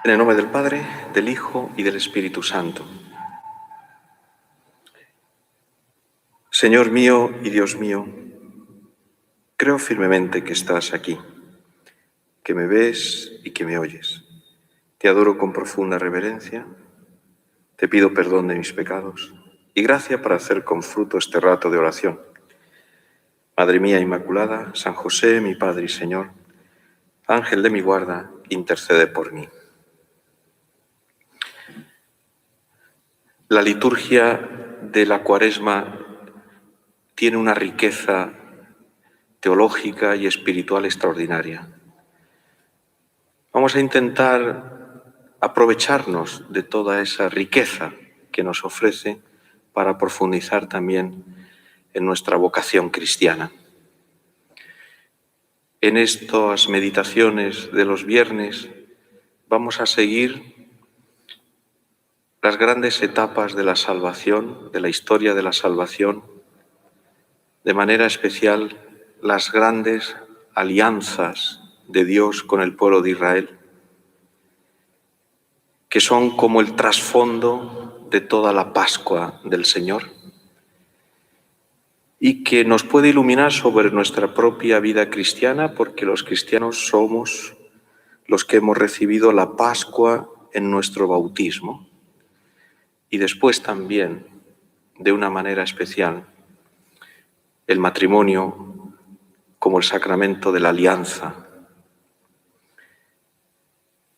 En el nombre del Padre, del Hijo y del Espíritu Santo. Señor mío y Dios mío, creo firmemente que estás aquí, que me ves y que me oyes. Te adoro con profunda reverencia, te pido perdón de mis pecados y gracia para hacer con fruto este rato de oración. Madre mía Inmaculada, San José, mi Padre y Señor, Ángel de mi guarda, intercede por mí. La liturgia de la Cuaresma tiene una riqueza teológica y espiritual extraordinaria. Vamos a intentar aprovecharnos de toda esa riqueza que nos ofrece para profundizar también en nuestra vocación cristiana. En estas meditaciones de los viernes vamos a seguir las grandes etapas de la salvación, de la historia de la salvación, de manera especial las grandes alianzas de Dios con el pueblo de Israel, que son como el trasfondo de toda la Pascua del Señor y que nos puede iluminar sobre nuestra propia vida cristiana, porque los cristianos somos los que hemos recibido la Pascua en nuestro bautismo y después también, de una manera especial, el matrimonio como el sacramento de la alianza.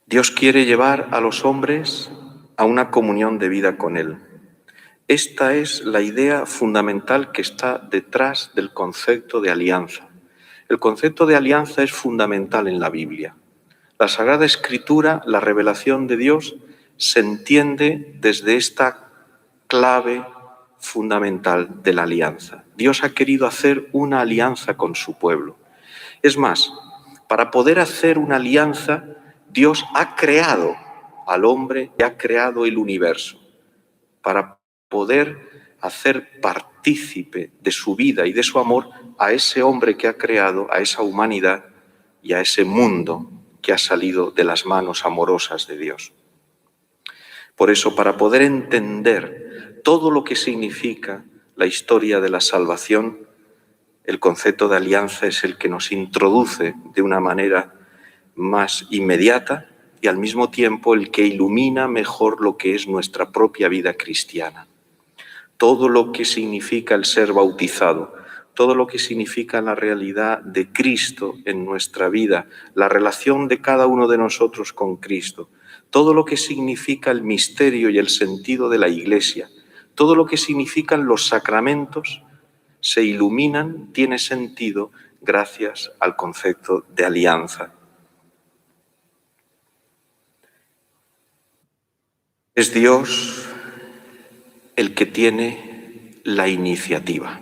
Dios quiere llevar a los hombres a una comunión de vida con Él. Esta es la idea fundamental que está detrás del concepto de alianza. El concepto de alianza es fundamental en la Biblia. La Sagrada Escritura, la revelación de Dios, se entiende desde esta clave fundamental de la alianza. Dios ha querido hacer una alianza con su pueblo. Es más, para poder hacer una alianza, Dios ha creado al hombre y ha creado el universo para poder hacer partícipe de su vida y de su amor a ese hombre que ha creado, a esa humanidad y a ese mundo que ha salido de las manos amorosas de Dios. Por eso, para poder entender todo lo que significa la historia de la salvación, el concepto de alianza es el que nos introduce de una manera más inmediata y al mismo tiempo el que ilumina mejor lo que es nuestra propia vida cristiana. Todo lo que significa el ser bautizado, todo lo que significa la realidad de Cristo en nuestra vida, la relación de cada uno de nosotros con Cristo, todo lo que significa el misterio y el sentido de la Iglesia, todo lo que significan los sacramentos, se iluminan, tiene sentido gracias al concepto de alianza. Es Dios el que tiene la iniciativa.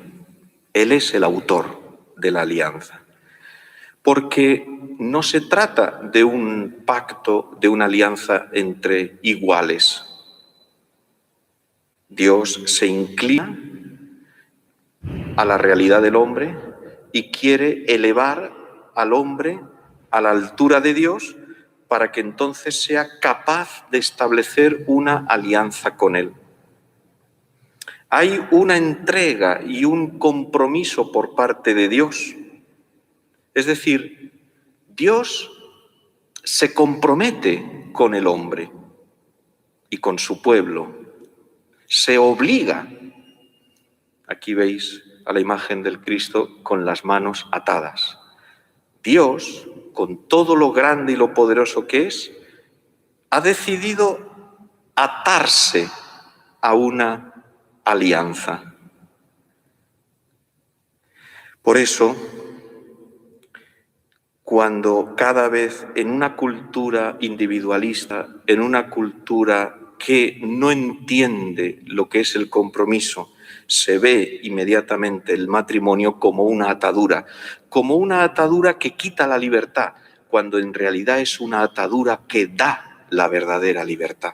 Él es el autor de la alianza. Porque no se trata de un pacto, de una alianza entre iguales. Dios se inclina a la realidad del hombre y quiere elevar al hombre a la altura de Dios para que entonces sea capaz de establecer una alianza con Él. Hay una entrega y un compromiso por parte de Dios. Es decir, Dios se compromete con el hombre y con su pueblo. Se obliga. Aquí veis a la imagen del Cristo con las manos atadas. Dios, con todo lo grande y lo poderoso que es, ha decidido atarse a una alianza. Por eso, cuando cada vez en una cultura individualista, en una cultura que no entiende lo que es el compromiso, se ve inmediatamente el matrimonio como una atadura que quita la libertad, cuando en realidad es una atadura que da la verdadera libertad.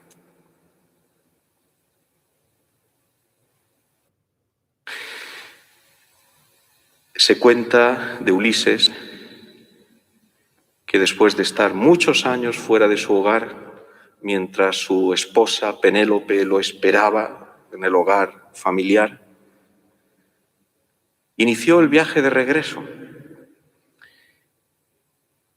Se cuenta de Ulises, que después de estar muchos años fuera de su hogar, mientras su esposa Penélope lo esperaba en el hogar familiar, inició el viaje de regreso.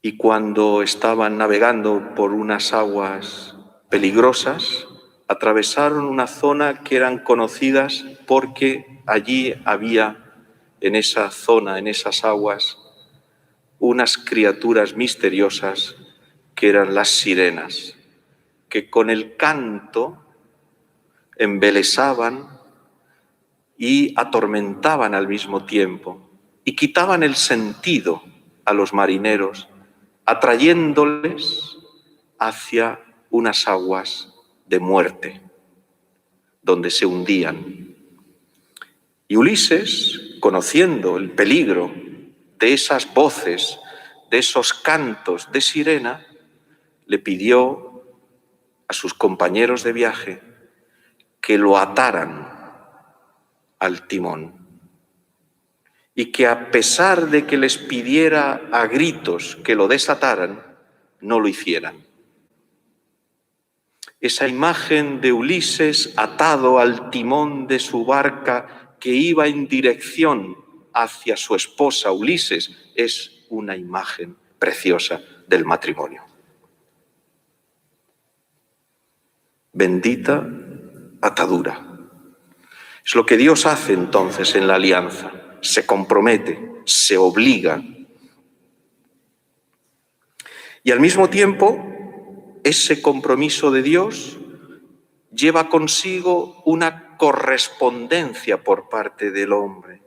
Y cuando estaban navegando por unas aguas peligrosas, atravesaron una zona que eran conocidas porque allí había, en esa zona, en esas aguas, unas criaturas misteriosas que eran las sirenas, que con el canto embelesaban y atormentaban al mismo tiempo y quitaban el sentido a los marineros, atrayéndoles hacia unas aguas de muerte, donde se hundían. Y Ulises, conociendo el peligro de esas voces, de esos cantos de sirena, le pidió a sus compañeros de viaje que lo ataran al timón y que a pesar de que les pidiera a gritos que lo desataran, no lo hicieran. Esa imagen de Ulises atado al timón de su barca que iba en dirección hacia su esposa Ulises es una imagen preciosa del matrimonio. Bendita atadura. Es lo que Dios hace entonces en la alianza. Se compromete, se obliga. Y al mismo tiempo, ese compromiso de Dios lleva consigo una correspondencia por parte del hombre.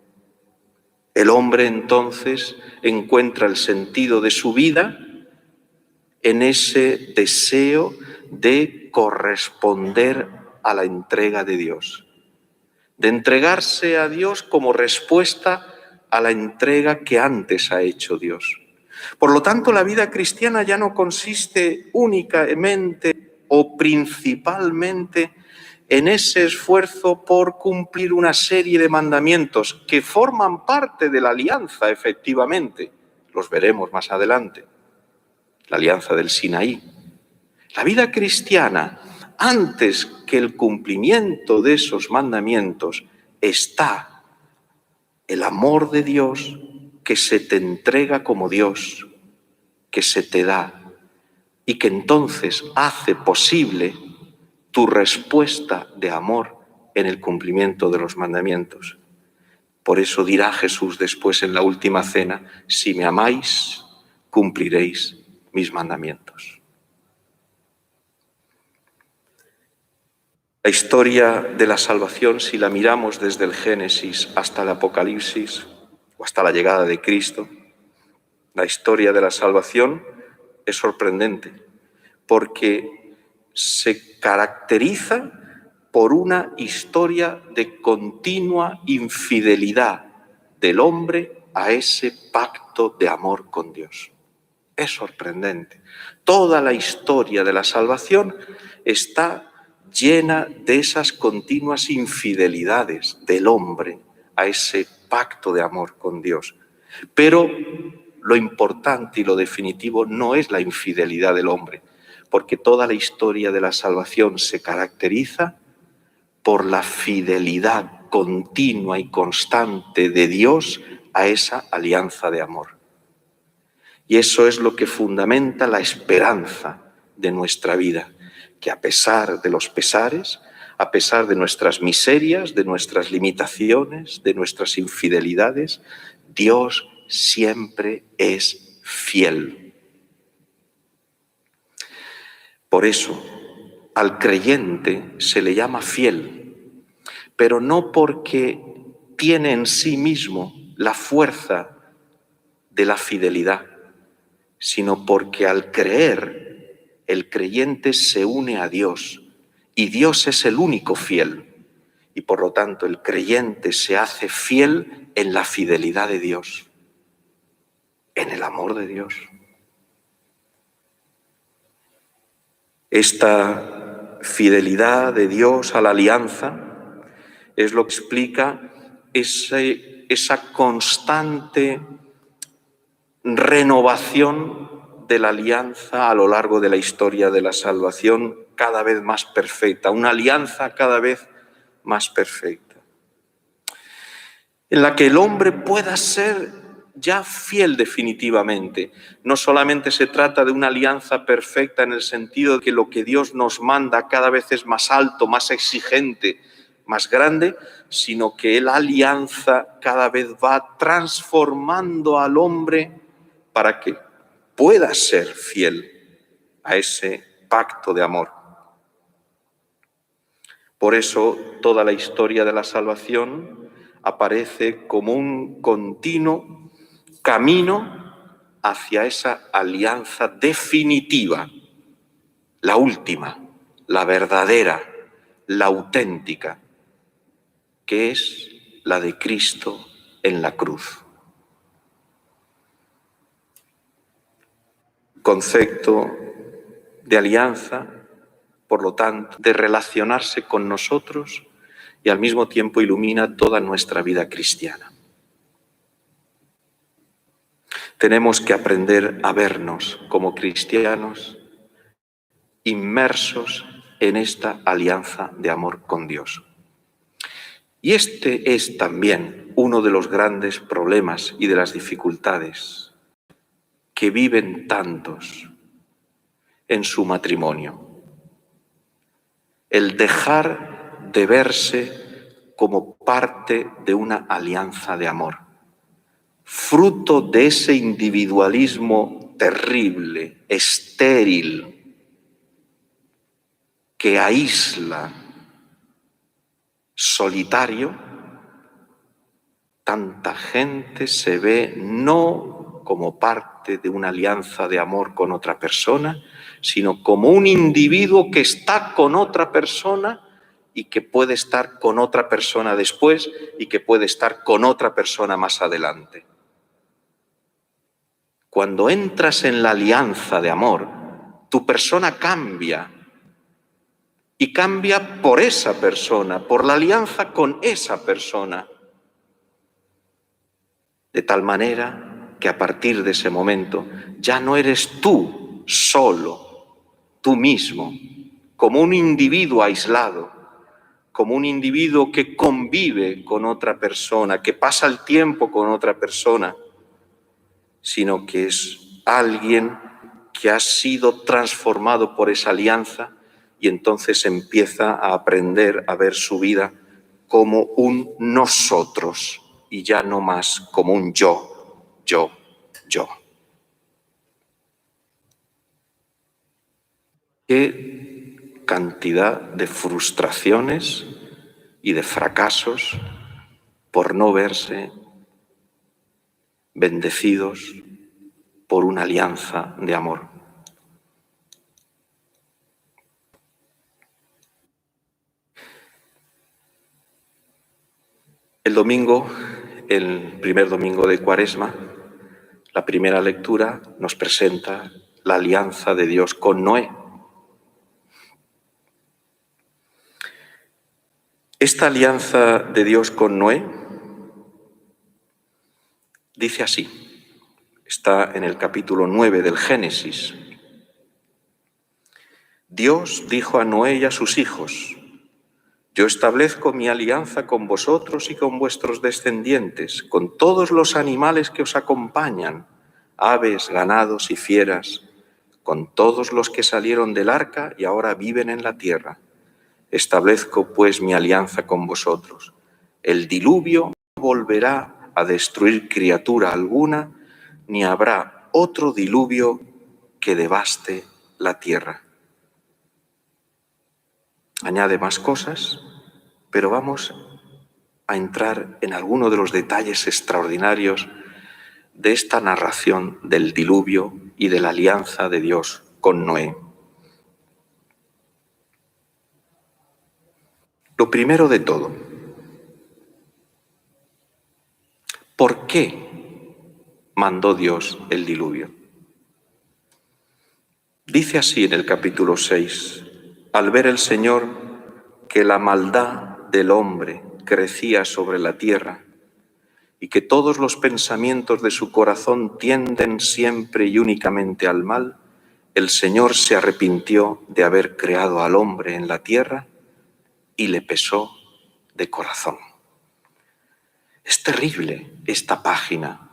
El hombre entonces encuentra el sentido de su vida en ese deseo de corresponder a la entrega de Dios, de entregarse a Dios como respuesta a la entrega que antes ha hecho Dios. Por lo tanto, la vida cristiana ya no consiste únicamente o principalmente en ese esfuerzo por cumplir una serie de mandamientos que forman parte de la alianza, efectivamente. Los veremos más adelante. La alianza del Sinaí. La vida cristiana, antes que el cumplimiento de esos mandamientos, está el amor de Dios que se te entrega como Dios, que se te da y que entonces hace posible tu respuesta de amor en el cumplimiento de los mandamientos. Por eso dirá Jesús después en la última cena: si me amáis, cumpliréis mis mandamientos. La historia de la salvación, si la miramos desde el Génesis hasta el Apocalipsis o hasta la llegada de Cristo, la historia de la salvación es sorprendente porque se caracteriza por una historia de continua infidelidad del hombre a ese pacto de amor con Dios. Es sorprendente. Toda la historia de la salvación está llena de esas continuas infidelidades del hombre a ese pacto de amor con Dios. Pero lo importante y lo definitivo no es la infidelidad del hombre, porque toda la historia de la salvación se caracteriza por la fidelidad continua y constante de Dios a esa alianza de amor. Y eso es lo que fundamenta la esperanza de nuestra vida, que a pesar de los pesares, a pesar de nuestras miserias, de nuestras limitaciones, de nuestras infidelidades, Dios siempre es fiel. Por eso, al creyente se le llama fiel, pero no porque tiene en sí mismo la fuerza de la fidelidad, sino porque al creer, el creyente se une a Dios y Dios es el único fiel. Y por lo tanto, el creyente se hace fiel en la fidelidad de Dios, en el amor de Dios. Esta fidelidad de Dios a la alianza es lo que explica esa constante renovación de la alianza a lo largo de la historia de la salvación, cada vez más perfecta, una alianza cada vez más perfecta, en la que el hombre pueda ser ya fiel definitivamente. No solamente se trata de una alianza perfecta en el sentido de que lo que Dios nos manda cada vez es más alto, más exigente, más grande, sino que la alianza cada vez va transformando al hombre para que pueda ser fiel a ese pacto de amor. Por eso toda la historia de la salvación aparece como un continuo camino hacia esa alianza definitiva, la última, la verdadera, la auténtica, que es la de Cristo en la cruz. Concepto de alianza, por lo tanto, de relacionarse con nosotros y al mismo tiempo ilumina toda nuestra vida cristiana. Tenemos que aprender a vernos como cristianos inmersos en esta alianza de amor con Dios. Y este es también uno de los grandes problemas y de las dificultades que viven tantos en su matrimonio. El dejar de verse como parte de una alianza de amor, fruto de ese individualismo terrible, estéril, que aísla, solitario. Tanta gente se ve no como parte de una alianza de amor con otra persona, sino como un individuo que está con otra persona y que puede estar con otra persona después y que puede estar con otra persona más adelante. Cuando entras en la alianza de amor, tu persona cambia y cambia por esa persona, por la alianza con esa persona. De tal manera que a partir de ese momento ya no eres tú solo, tú mismo, como un individuo aislado, como un individuo que convive con otra persona, que pasa el tiempo con otra persona, sino que es alguien que ha sido transformado por esa alianza y entonces empieza a aprender a ver su vida como un nosotros y ya no más como un yo. Qué cantidad de frustraciones y de fracasos por no verse bendecidos por una alianza de amor. El domingo, el primer domingo de Cuaresma, la primera lectura nos presenta la alianza de Dios con Noé. Esta alianza de Dios con Noé dice así, está en el capítulo 9 del Génesis. Dios dijo a Noé y a sus hijos: yo establezco mi alianza con vosotros y con vuestros descendientes, con todos los animales que os acompañan, aves, ganados y fieras, con todos los que salieron del arca y ahora viven en la tierra. Establezco pues mi alianza con vosotros. El diluvio no volverá a destruir criatura alguna, ni habrá otro diluvio que devaste la tierra. Añade más cosas, pero vamos a entrar en alguno de los detalles extraordinarios de esta narración del diluvio y de la alianza de Dios con Noé. Lo primero de todo, ¿por qué mandó Dios el diluvio? Dice así en el capítulo 6, al ver el Señor que la maldad del hombre crecía sobre la tierra y que todos los pensamientos de su corazón tienden siempre y únicamente al mal, el Señor se arrepintió de haber creado al hombre en la tierra y le pesó de corazón. Es terrible esta página.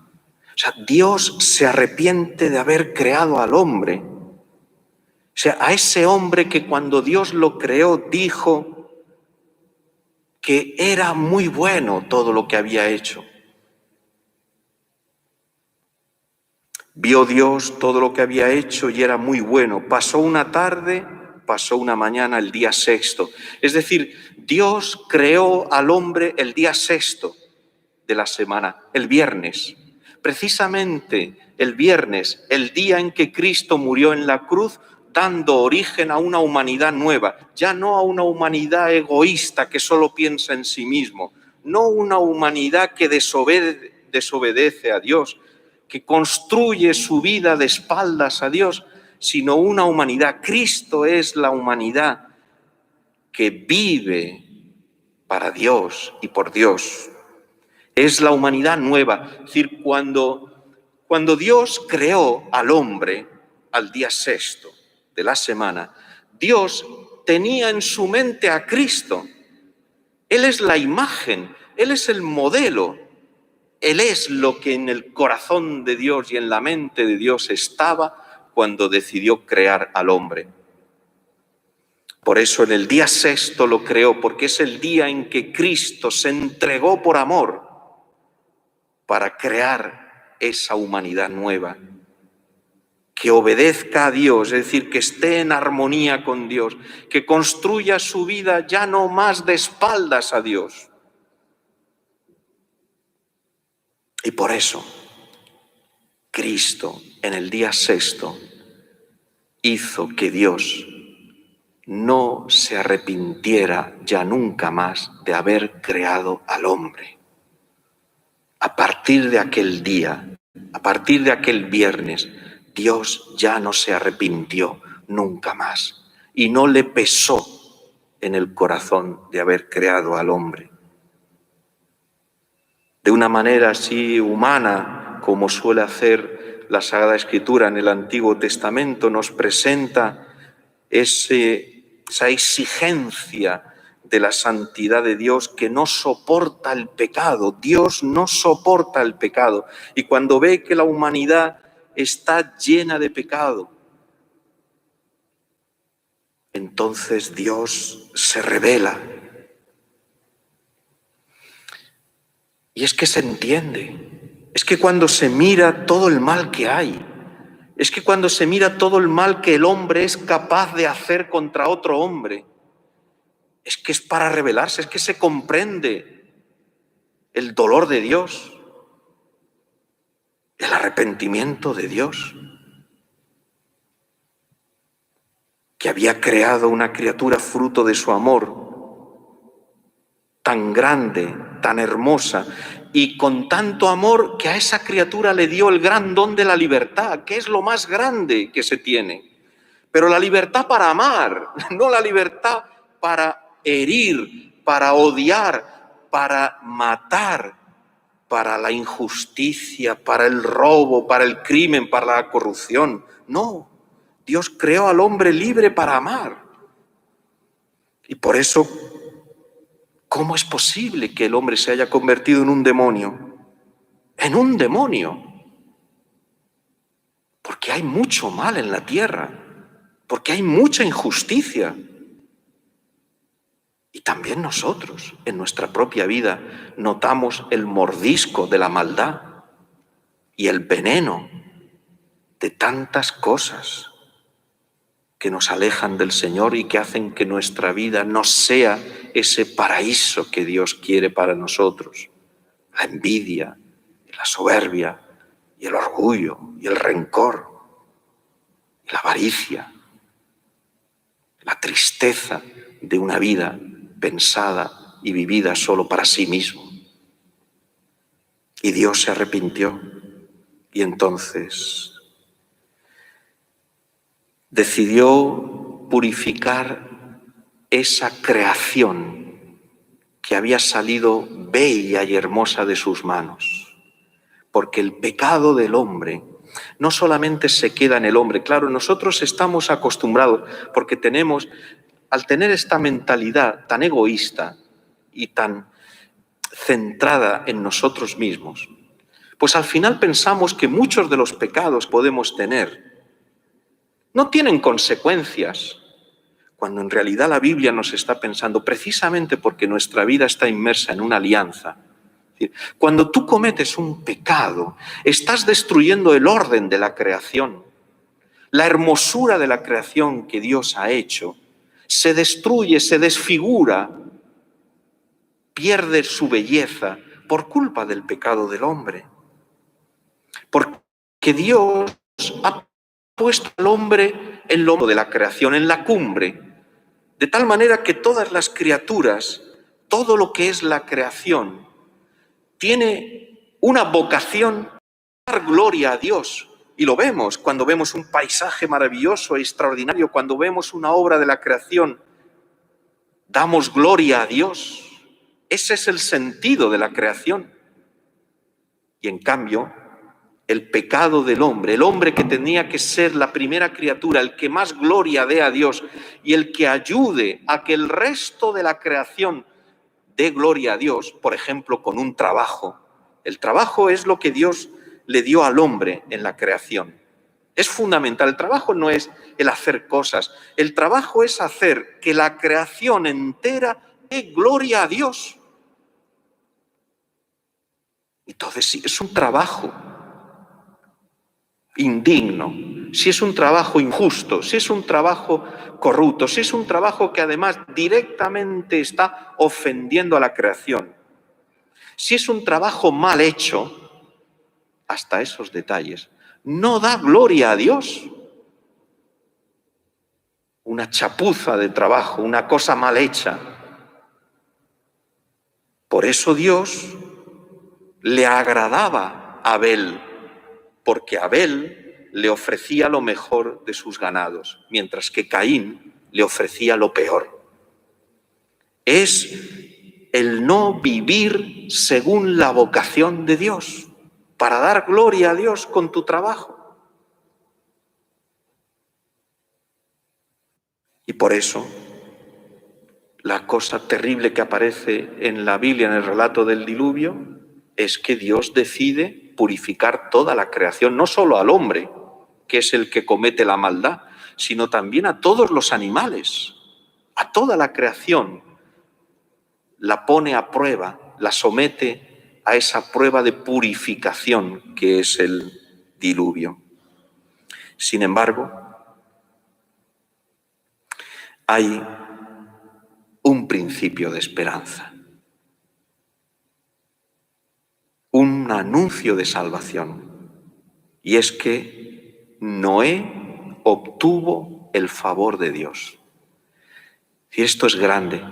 O sea, Dios se arrepiente de haber creado al hombre. O sea, a ese hombre que cuando Dios lo creó dijo que era muy bueno todo lo que había hecho. Vio Dios todo lo que había hecho y era muy bueno. Pasó una tarde, pasó una mañana, el día sexto. Es decir, Dios creó al hombre el día sexto de la semana, el viernes. Precisamente el viernes, el día en que Cristo murió en la cruz, dando origen a una humanidad nueva, ya no a una humanidad egoísta que solo piensa en sí mismo, no una humanidad que desobedece a Dios, que construye su vida de espaldas a Dios, sino una humanidad. Cristo es la humanidad que vive para Dios y por Dios. Es la humanidad nueva. Es decir, cuando Dios creó al hombre al día sexto de la semana, Dios tenía en su mente a Cristo. Él es la imagen, Él es el modelo. Él es lo que en el corazón de Dios y en la mente de Dios estaba cuando decidió crear al hombre. Por eso en el día sexto lo creó, porque es el día en que Cristo se entregó por amor para crear esa humanidad nueva, que obedezca a Dios, es decir, que esté en armonía con Dios, que construya su vida ya no más de espaldas a Dios. Y por eso Cristo en el día sexto hizo que Dios no se arrepintiera ya nunca más de haber creado al hombre. A partir de aquel día, a partir de aquel viernes, Dios ya no se arrepintió nunca más y no le pesó en el corazón de haber creado al hombre. De una manera así humana, como suele hacer la Sagrada Escritura en el Antiguo Testamento, nos presenta esa exigencia de la santidad de Dios que no soporta el pecado. Dios no soporta el pecado. Y cuando ve que la humanidad está llena de pecado, entonces Dios se revela. Y es que se entiende. Es que cuando se mira todo el mal que hay, es que cuando se mira todo el mal que el hombre es capaz de hacer contra otro hombre, es que es para rebelarse, es que se comprende el dolor de Dios, el arrepentimiento de Dios, que había creado una criatura fruto de su amor, tan grande, tan hermosa, y con tanto amor que a esa criatura le dio el gran don de la libertad, que es lo más grande que se tiene. Pero la libertad para amar, no la libertad para herir, para odiar, para matar, para la injusticia, para el robo, para el crimen, para la corrupción. No, Dios creó al hombre libre para amar. Y por eso, ¿cómo es posible que el hombre se haya convertido en un demonio? En un demonio. Porque hay mucho mal en la tierra, porque hay mucha injusticia. Y también nosotros, en nuestra propia vida, notamos el mordisco de la maldad y el veneno de tantas cosas que nos alejan del Señor y que hacen que nuestra vida no sea ese paraíso que Dios quiere para nosotros. La envidia, la soberbia, y el orgullo, y el rencor, y la avaricia, la tristeza de una vida pensada y vivida solo para sí mismo. Y Dios se arrepintió y entonces decidió purificar esa creación que había salido bella y hermosa de sus manos, porque el pecado del hombre no solamente se queda en el hombre. Claro, nosotros estamos acostumbrados, porque al tener esta mentalidad tan egoísta y tan centrada en nosotros mismos, pues al final pensamos que muchos de los pecados que podemos tener no tienen consecuencias, cuando en realidad la Biblia nos está pensando, precisamente porque nuestra vida está inmersa en una alianza. Cuando tú cometes un pecado, estás destruyendo el orden de la creación. La hermosura de la creación que Dios ha hecho se destruye, se desfigura, pierde su belleza por culpa del pecado del hombre. Porque Dios ha puesto al hombre en lo de la creación, en la cumbre, de tal manera que todas las criaturas, todo lo que es la creación, tiene una vocación a dar gloria a Dios. Y lo vemos cuando vemos un paisaje maravilloso e extraordinario, cuando vemos una obra de la creación, damos gloria a Dios. Ese es el sentido de la creación. Y en cambio, el pecado del hombre, el hombre que tenía que ser la primera criatura, el que más gloria dé a Dios y el que ayude a que el resto de la creación dé gloria a Dios, por ejemplo, con un trabajo. El trabajo es lo que Dios le dio al hombre en la creación. Es fundamental. El trabajo no es el hacer cosas. El trabajo es hacer que la creación entera dé gloria a Dios. Entonces, si es un trabajo indigno, si es un trabajo injusto, si es un trabajo corrupto, si es un trabajo que además directamente está ofendiendo a la creación, si es un trabajo mal hecho, hasta esos detalles, no da gloria a Dios. Una chapuza de trabajo, una cosa mal hecha. Por eso Dios le agradaba a Abel, porque Abel le ofrecía lo mejor de sus ganados, mientras que Caín le ofrecía lo peor. Es el no vivir según la vocación de Dios, para dar gloria a Dios con tu trabajo. Y por eso, la cosa terrible que aparece en la Biblia, en el relato del diluvio, es que Dios decide purificar toda la creación, no solo al hombre, que es el que comete la maldad, sino también a todos los animales, a toda la creación. La pone a prueba, la somete a esa prueba de purificación que es el diluvio. Sin embargo, hay un principio de esperanza, un anuncio de salvación, y es que Noé obtuvo el favor de Dios. Y esto es grande,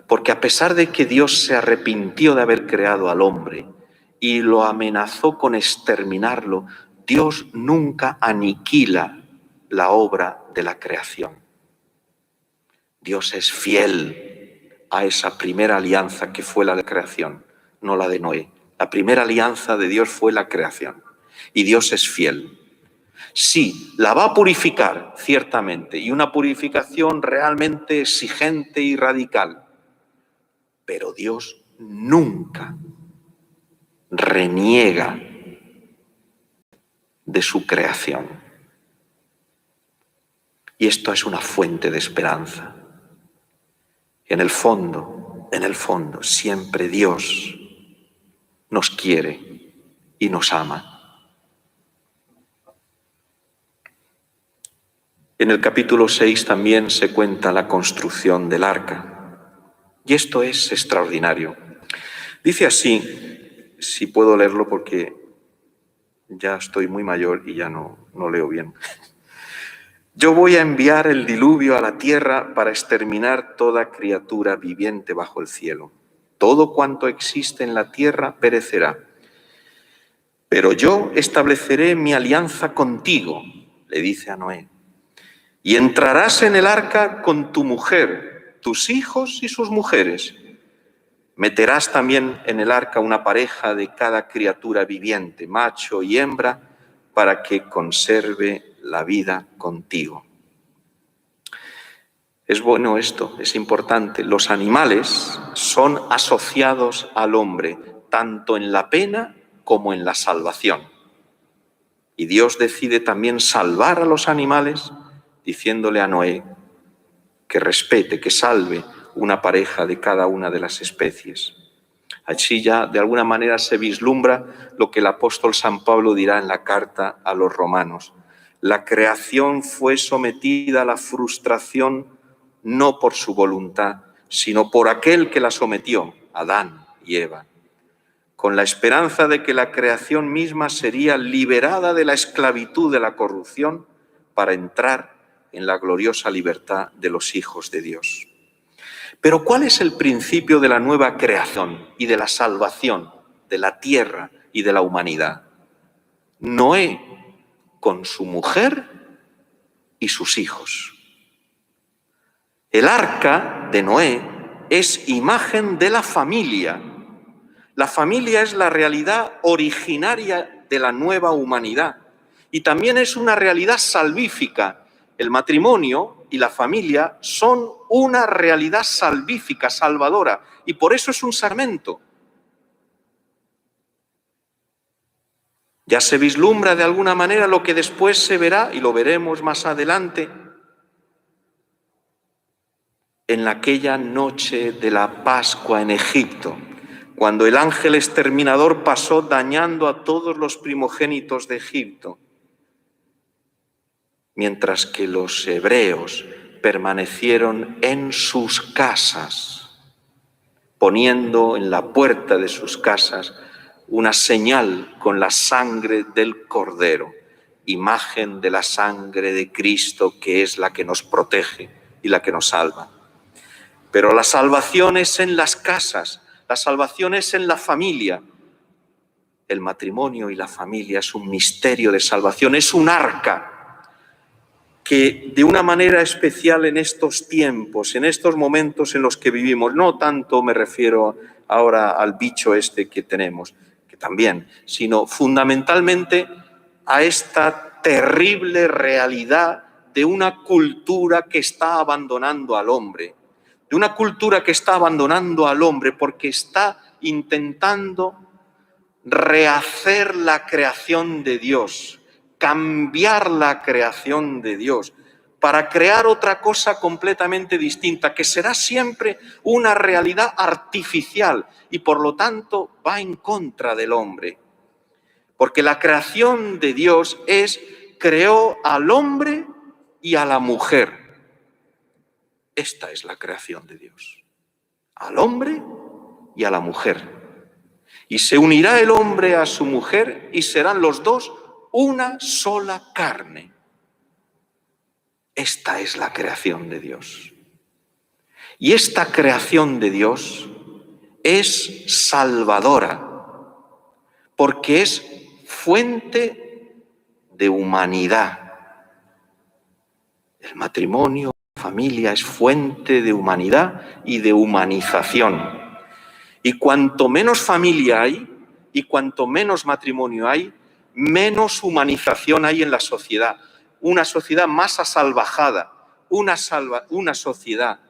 porque a pesar de que Dios se arrepintió de haber creado al hombre y lo amenazó con exterminarlo, Dios nunca aniquila la obra de la creación. Dios es fiel a esa primera alianza que fue la de creación, no la de Noé. La primera alianza de Dios fue la creación y Dios es fiel. Sí, la va a purificar, ciertamente, y una purificación realmente exigente y radical, pero Dios nunca reniega de su creación. Y esto es una fuente de esperanza. En el fondo, siempre Dios nos quiere y nos ama. En el capítulo 6 también se cuenta la construcción del arca. Y esto es extraordinario. Dice así, si puedo leerlo porque ya estoy muy mayor y ya no leo bien. Yo voy a enviar el diluvio a la tierra para exterminar toda criatura viviente bajo el cielo. Todo cuanto existe en la tierra perecerá. Pero yo estableceré mi alianza contigo, le dice a Noé. Y entrarás en el arca con tu mujer, tus hijos y sus mujeres. Meterás también en el arca una pareja de cada criatura viviente, macho y hembra, para que conserve la vida contigo. Es bueno esto, es importante. Los animales son asociados al hombre, tanto en la pena como en la salvación. Y Dios decide también salvar a los animales, diciéndole a Noé que respete, que salve una pareja de cada una de las especies. Así ya de alguna manera se vislumbra lo que el apóstol San Pablo dirá en la carta a los romanos. La creación fue sometida a la frustración no por su voluntad, sino por aquel que la sometió, Adán y Eva, con la esperanza de que la creación misma sería liberada de la esclavitud de la corrupción para entrar en la gloriosa libertad de los hijos de Dios. Pero ¿cuál es el principio de la nueva creación y de la salvación de la tierra y de la humanidad? Noé con su mujer y sus hijos. El arca de Noé es imagen de la familia. La familia es la realidad originaria de la nueva humanidad y también es una realidad salvífica. El matrimonio y la familia son una realidad salvífica, salvadora, y por eso es un sacramento. Ya se vislumbra de alguna manera lo que después se verá, y lo veremos más adelante, en aquella noche de la Pascua en Egipto, cuando el ángel exterminador pasó dañando a todos los primogénitos de Egipto, mientras que los hebreos permanecieron en sus casas, poniendo en la puerta de sus casas una señal con la sangre del Cordero, imagen de la sangre de Cristo, que es la que nos protege y la que nos salva. Pero la salvación es en las casas, la salvación es en la familia. El matrimonio y la familia es un misterio de salvación, es un arca que de una manera especial en estos tiempos, en estos momentos en los que vivimos, no tanto me refiero ahora al bicho este que tenemos, que también, sino fundamentalmente a esta terrible realidad de una cultura que está abandonando al hombre, de una cultura que está abandonando al hombre porque está intentando rehacer la creación de Dios, cambiar la creación de Dios, para crear otra cosa completamente distinta, que será siempre una realidad artificial y por lo tanto va en contra del hombre. Porque la creación de Dios creó al hombre y a la mujer. Esta es la creación de Dios, al hombre y a la mujer. Y se unirá el hombre a su mujer y serán los dos una sola carne. Esta es la creación de Dios. Y esta creación de Dios es salvadora, porque es fuente de humanidad. El matrimonio, la familia, es fuente de humanidad y de humanización. Y cuanto menos familia hay y cuanto menos matrimonio hay, menos humanización hay en la sociedad. Una sociedad más asalvajada, una sociedad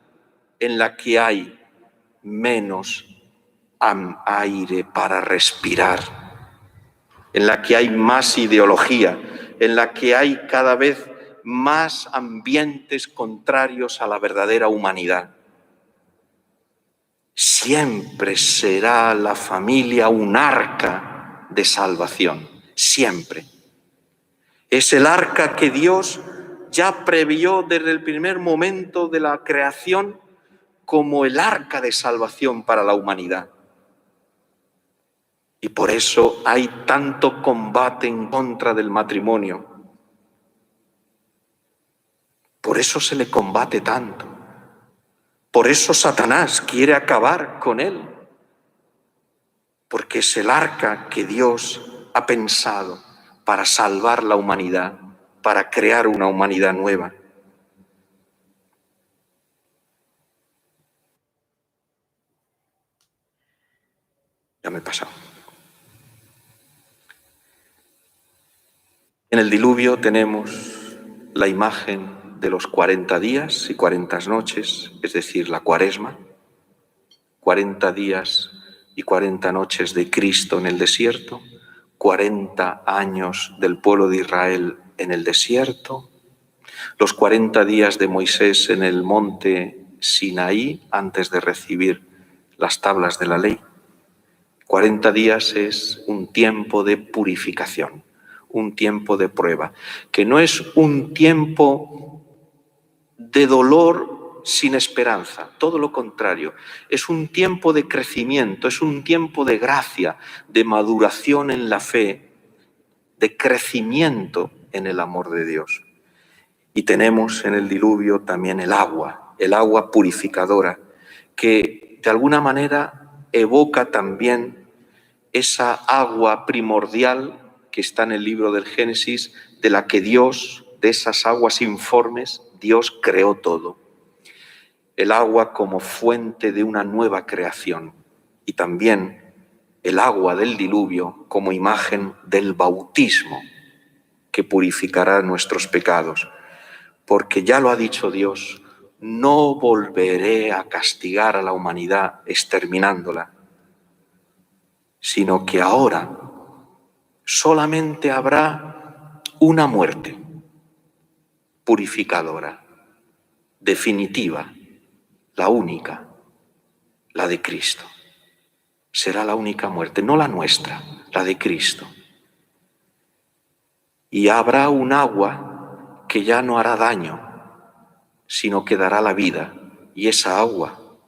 en la que hay menos aire para respirar, en la que hay más ideología, en la que hay cada vez más ambientes contrarios a la verdadera humanidad. Siempre será la familia un arca de salvación, siempre. Es el arca que Dios ya previó desde el primer momento de la creación como el arca de salvación para la humanidad. Y por eso hay tanto combate en contra del matrimonio. Por eso se le combate tanto. Por eso Satanás quiere acabar con él, porque es el arca que Dios ha pensado para salvar la humanidad, para crear una humanidad nueva. Ya me he pasado. En el diluvio tenemos la imagen de los 40 días y 40 noches, es decir, la Cuaresma, 40 días y 40 noches de Cristo en el desierto, 40 años del pueblo de Israel en el desierto, los 40 días de Moisés en el monte Sinaí antes de recibir las tablas de la ley. 40 días es un tiempo de purificación, un tiempo de prueba, que no es un tiempo de dolor sin esperanza, todo lo contrario, es un tiempo de crecimiento, es un tiempo de gracia, de maduración en la fe, de crecimiento en el amor de Dios. Y tenemos en el diluvio también el agua purificadora, que de alguna manera evoca también esa agua primordial que está en el libro del Génesis, de la que Dios, de esas aguas informes, Dios creó todo. El agua como fuente de una nueva creación y también el agua del diluvio como imagen del bautismo que purificará nuestros pecados. Porque ya lo ha dicho Dios, no volveré a castigar a la humanidad exterminándola, sino que ahora solamente habrá una muerte purificadora, definitiva, la única, la de Cristo. Será la única muerte, no la nuestra, la de Cristo. Y habrá un agua que ya no hará daño, sino que dará la vida, y esa agua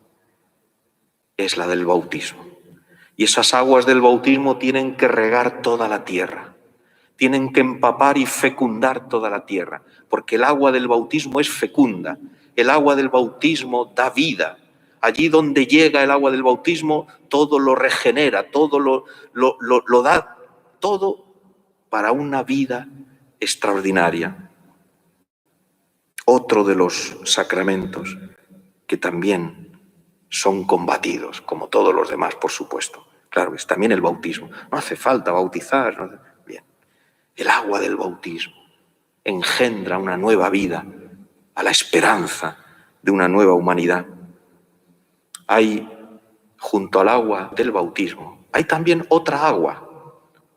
es la del bautismo. Y esas aguas del bautismo tienen que regar toda la tierra, tienen que empapar y fecundar toda la tierra, porque el agua del bautismo es fecunda, el agua del bautismo da vida. Allí donde llega el agua del bautismo, todo lo regenera, todo lo da, todo para una vida extraordinaria. Otro de los sacramentos que también son combatidos, como todos los demás, por supuesto. Claro, es también el bautismo. No hace falta bautizar. ¿No? Bien. El agua del bautismo engendra una nueva vida, a la esperanza de una nueva humanidad. Hay, junto al agua del bautismo, hay también otra agua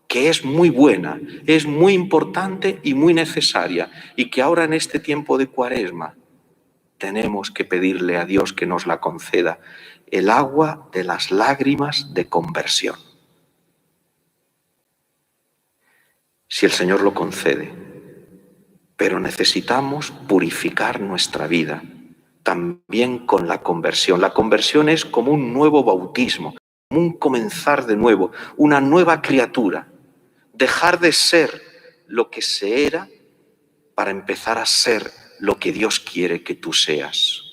que es muy buena, es muy importante y muy necesaria, y que ahora en este tiempo de Cuaresma tenemos que pedirle a Dios que nos la conceda, el agua de las lágrimas de conversión. Si el Señor lo concede, pero necesitamos purificar nuestra vida, también con la conversión. La conversión es como un nuevo bautismo, como un comenzar de nuevo, una nueva criatura. Dejar de ser lo que se era para empezar a ser lo que Dios quiere que tú seas.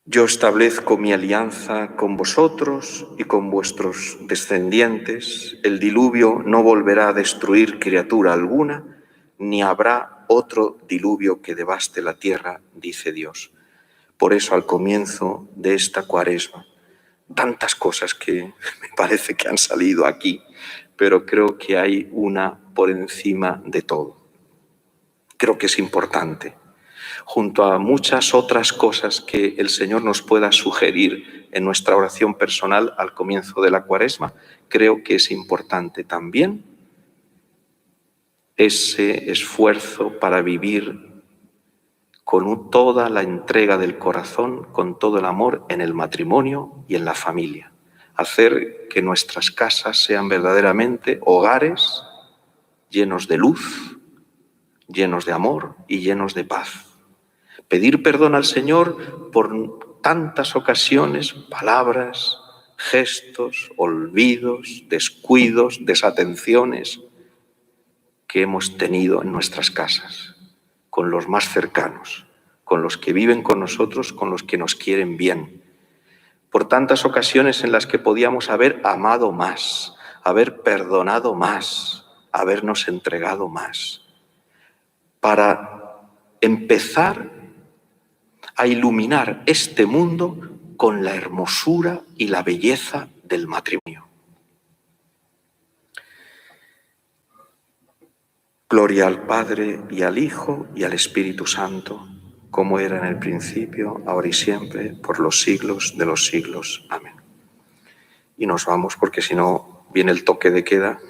Yo establezco mi alianza con vosotros y con vuestros descendientes. El diluvio no volverá a destruir criatura alguna, ni habrá otro diluvio que devaste la tierra, dice Dios. Por eso al comienzo de esta Cuaresma, tantas cosas que me parece que han salido aquí, pero creo que hay una por encima de todo. Creo que es importante. Junto a muchas otras cosas que el Señor nos pueda sugerir en nuestra oración personal al comienzo de la Cuaresma, creo que es importante también ese esfuerzo para vivir con toda la entrega del corazón, con todo el amor en el matrimonio y en la familia. Hacer que nuestras casas sean verdaderamente hogares llenos de luz, llenos de amor y llenos de paz. Pedir perdón al Señor por tantas ocasiones, palabras, gestos, olvidos, descuidos, desatenciones que hemos tenido en nuestras casas, con los más cercanos, con los que viven con nosotros, con los que nos quieren bien. Por tantas ocasiones en las que podíamos haber amado más, haber perdonado más, habernos entregado más, para empezar a iluminar este mundo con la hermosura y la belleza del matrimonio. Gloria al Padre, y al Hijo, y al Espíritu Santo, como era en el principio, ahora y siempre, por los siglos de los siglos. Amén. Y nos vamos porque si no viene el toque de queda.